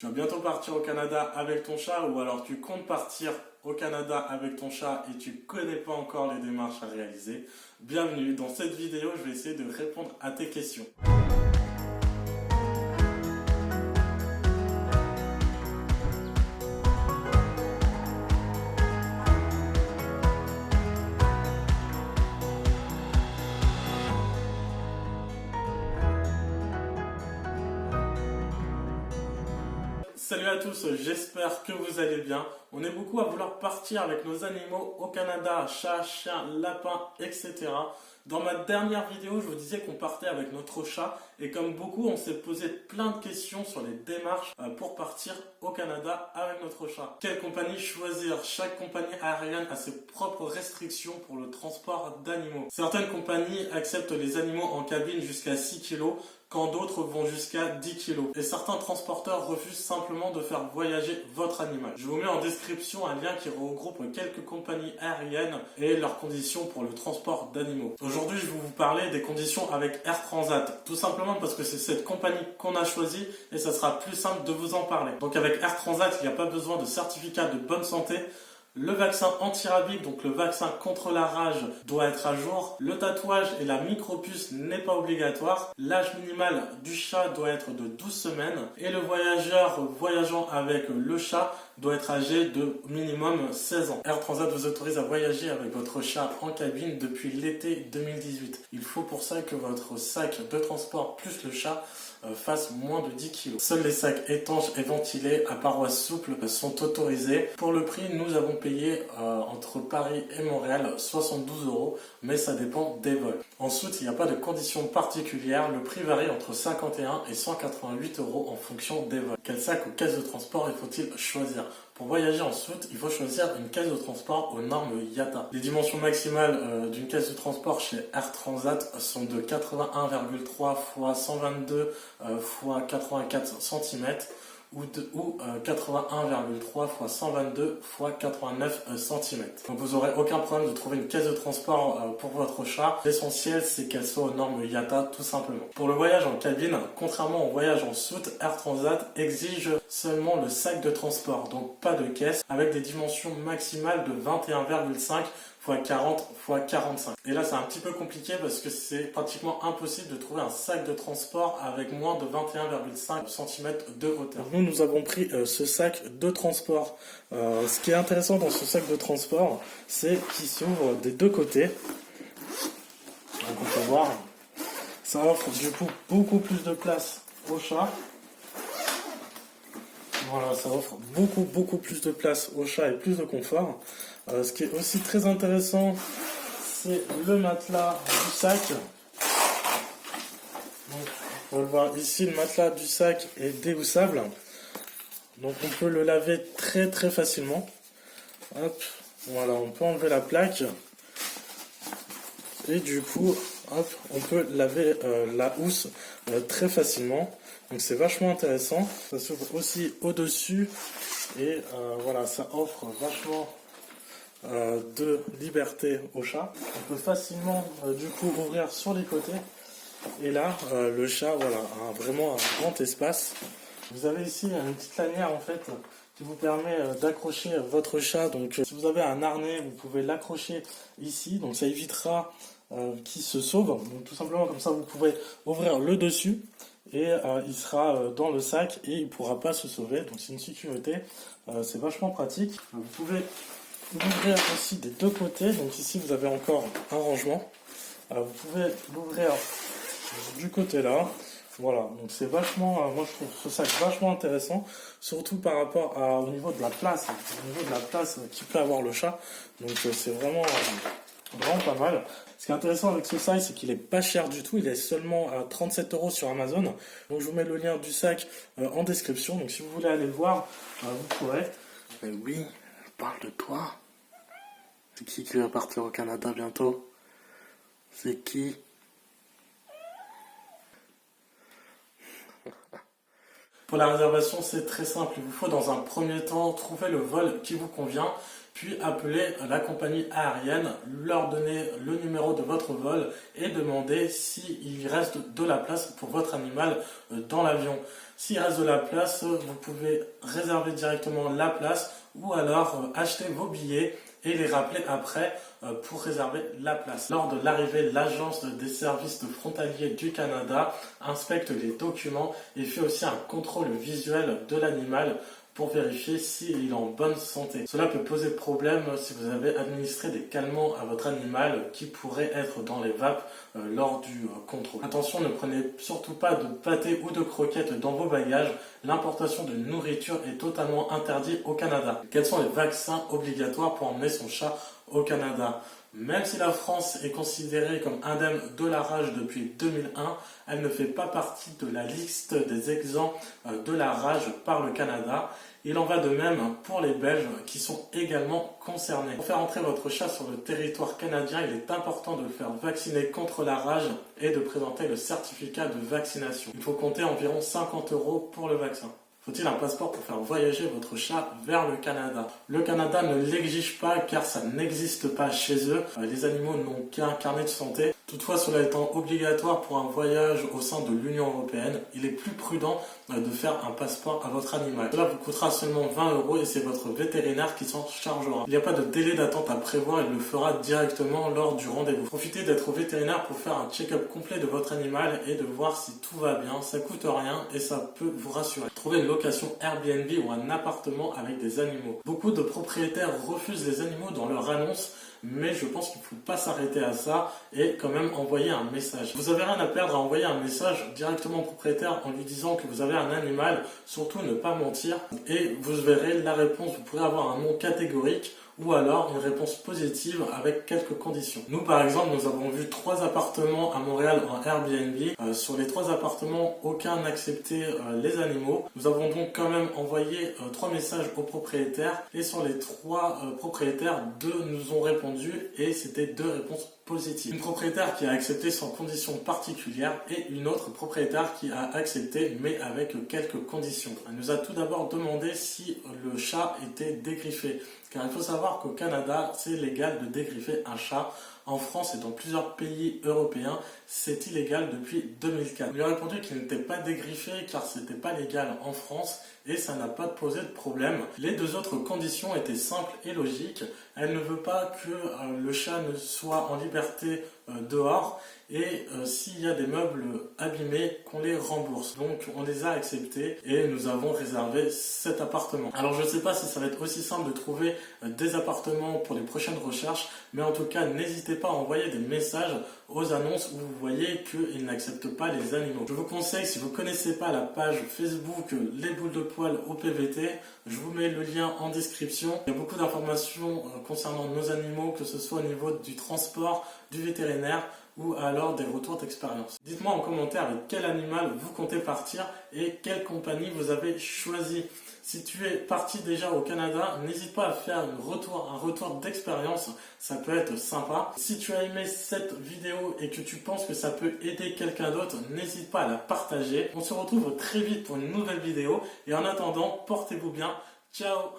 Tu vas bientôt partir au Canada avec ton chat ou alors tu comptes partir au Canada avec ton chat et tu connais pas encore les démarches à réaliser. Bienvenue, dans cette vidéo je vais essayer de répondre à tes questions. Salut à tous, j'espère que vous allez bien. On est beaucoup à vouloir partir avec nos animaux au Canada, chat, chien, lapin, etc. Dans ma dernière vidéo, je vous disais qu'on partait avec notre chat et comme beaucoup, on s'est posé plein de questions sur les démarches pour partir au Canada avec notre chat. Quelle compagnie choisir? Chaque compagnie aérienne a ses propres restrictions pour le transport d'animaux. Certaines compagnies acceptent les animaux en cabine jusqu'à 6 kg, quand d'autres vont jusqu'à 10 kg. Et certains transporteurs refusent simplement de faire voyager votre animal. Je vous mets en description un lien qui regroupe quelques compagnies aériennes et leurs conditions pour le transport d'animaux. Aujourd'hui, je vais vous parler des conditions avec Air Transat. Tout simplement parce que c'est cette compagnie qu'on a choisie et ça sera plus simple de vous en parler. Donc avec Air Transat, il n'y a pas besoin de certificat de bonne santé. Le vaccin anti-rabique, donc le vaccin contre la rage, doit être à jour. Le tatouage et la micropuce n'est pas obligatoire. L'âge minimal du chat doit être de 12 semaines. Et le voyageur voyageant avec le chat doit être âgé de minimum 16 ans. Air Transat vous autorise à voyager avec votre chat en cabine depuis l'été 2018. Il faut pour ça que votre sac de transport plus le chat fasse moins de 10 kg. Seuls les sacs étanches et ventilés à parois souples sont autorisés. Pour le prix, nous avons payé entre Paris et Montréal 72 €, mais ça dépend des vols. Ensuite, il n'y a pas de conditions particulières. Le prix varie entre 51 et 188 € en fonction des vols. Quel sac ou caisse de transport faut-il choisir? Pour voyager en soute, il faut choisir une caisse de transport aux normes IATA. Les dimensions maximales d'une caisse de transport chez Air Transat sont de 81,3 x 122 x 84 cm ou 81,3 x 122 x 89 cm. Donc vous n'aurez aucun problème de trouver une caisse de transport pour votre chat. L'essentiel, c'est qu'elle soit aux normes IATA tout simplement. Pour le voyage en cabine, contrairement au voyage en soute, Air Transat exige seulement le sac de transport, donc pas de caisse, avec des dimensions maximales de 21,5 x 40 x 45. Et là c'est un petit peu compliqué parce que c'est pratiquement impossible de trouver un sac de transport avec moins de 21,5 cm de hauteur. Nous avons pris ce sac de transport. Ce qui est intéressant dans ce sac de transport, c'est qu'il s'ouvre des deux côtés. Donc on peut voir, ça offre du coup beaucoup plus de place au chat. Voilà, ça offre beaucoup plus de place au chat et plus de confort. Ce qui est aussi très intéressant, c'est le matelas du sac. Donc, on peut le voir ici, le matelas du sac est déhoussable. Donc on peut le laver très facilement. Hop, voilà, on peut enlever la plaque. Et du coup, hop, on peut laver la housse très facilement. Donc c'est vachement intéressant. Ça s'ouvre aussi au-dessus. Et voilà, ça offre vachement de liberté au chat. On peut facilement du coup ouvrir sur les côtés. Et là, le chat, voilà, a vraiment un grand espace. Vous avez ici une petite lanière en fait qui vous permet d'accrocher votre chat. Donc si vous avez un harnais, vous pouvez l'accrocher ici. Donc ça évitera qu'il se sauve. Donc tout simplement comme ça, vous pouvez ouvrir le dessus et il sera dans le sac et il ne pourra pas se sauver. Donc c'est une sécurité. C'est vachement pratique. Vous pouvez l'ouvrir aussi des deux côtés. Donc ici vous avez encore un rangement. Vous pouvez l'ouvrir du côté là. Voilà, donc c'est vachement, moi je trouve ce sac vachement intéressant, surtout par rapport au niveau de la place, qu'il peut avoir le chat. Donc c'est vraiment pas mal. Ce qui est intéressant avec ce sac, c'est qu'il est pas cher du tout, il est seulement à 37 € sur Amazon. Donc je vous mets le lien du sac en description, donc si vous voulez aller le voir, vous pourrez. Mais oui, je parle de toi. C'est qui va partir au Canada bientôt? C'est qui? Pour la réservation, c'est très simple. Il vous faut dans un premier temps trouver le vol qui vous convient, puis appeler la compagnie aérienne, leur donner le numéro de votre vol et demander s'il reste de la place pour votre animal dans l'avion. S'il reste de la place, vous pouvez réserver directement la place ou alors acheter vos billets et les rappeler après pour réserver la place. Lors de l'arrivée, l'Agence des services frontaliers du Canada inspecte les documents et fait aussi un contrôle visuel de l'animal pour vérifier s'il est en bonne santé. Cela peut poser problème si vous avez administré des calmants à votre animal qui pourraient être dans les vapes lors du contrôle. Attention, ne prenez surtout pas de pâté ou de croquettes dans vos bagages. L'importation de nourriture est totalement interdite au Canada. Quels sont les vaccins obligatoires pour emmener son chat au Canada? Même si la France est considérée comme indemne de la rage depuis 2001, elle ne fait pas partie de la liste des exempts de la rage par le Canada. Il en va de même pour les Belges qui sont également concernés. Pour faire entrer votre chat sur le territoire canadien, il est important de le faire vacciner contre la rage et de présenter le certificat de vaccination. Il faut compter environ 50 € pour le vaccin. Faut-il un passeport pour faire voyager votre chat vers le Canada? Le Canada ne l'exige pas car ça n'existe pas chez eux. Les animaux n'ont qu'un carnet de santé. Toutefois, cela étant obligatoire pour un voyage au sein de l'Union européenne, il est plus prudent de faire un passeport à votre animal. Cela vous coûtera seulement 20 € et c'est votre vétérinaire qui s'en chargera. Il n'y a pas de délai d'attente à prévoir, il le fera directement lors du rendez-vous. Profitez d'être au vétérinaire pour faire un check-up complet de votre animal et de voir si tout va bien. Ça coûte rien et ça peut vous rassurer. Trouvez une location Airbnb ou un appartement avec des animaux. Beaucoup de propriétaires refusent les animaux dans leur annonce, mais je pense qu'il ne faut pas s'arrêter à ça et quand même envoyer un message. Vous n'avez rien à perdre à envoyer un message directement au propriétaire en lui disant que vous avez un animal, surtout ne pas mentir et vous verrez la réponse. Vous pourrez avoir un nom catégorique ou alors une réponse positive avec quelques conditions. Nous par exemple, nous avons vu 3 appartements à Montréal en Airbnb. Sur les 3 appartements, aucun n'acceptait les animaux. Nous avons donc quand même envoyé 3 messages aux propriétaires et sur les 3 propriétaires, 2 nous ont répondu et c'était 2 réponses positives. Une propriétaire qui a accepté sans conditions particulières et une autre propriétaire qui a accepté mais avec quelques conditions. Elle nous a tout d'abord demandé si le chat était dégriffé. Car il faut savoir qu'au Canada, c'est légal de dégriffer un chat. En France et dans plusieurs pays européens, c'est illégal depuis 2004. Il lui a répondu qu'il n'était pas dégriffé car c'était pas légal en France et ça n'a pas posé de problème. Les 2 autres conditions étaient simples et logiques. Elle ne veut pas que le chat ne soit en liberté dehors et s'il y a des meubles abîmés, qu'on les rembourse. Donc on les a acceptés et nous avons réservé cet appartement. Alors je ne sais pas si ça va être aussi simple de trouver des appartements pour les prochaines recherches, mais en tout cas n'hésitez pas à envoyer des messages aux annonces où vous voyez qu'ils n'acceptent pas les animaux. Je vous conseille, si vous ne connaissez pas la page Facebook Les Boules de Poil au PVT, je vous mets le lien en description. Il y a beaucoup d'informations concernant nos animaux, que ce soit au niveau du transport, du vétérinaire ou alors des retours d'expérience. Dites-moi en commentaire avec quel animal vous comptez partir et quelle compagnie vous avez choisi. Si tu es parti déjà au Canada, n'hésite pas à faire un retour d'expérience, ça peut être sympa. Si tu as aimé cette vidéo et que tu penses que ça peut aider quelqu'un d'autre, n'hésite pas à la partager. On se retrouve très vite pour une nouvelle vidéo et en attendant, portez-vous bien. Ciao!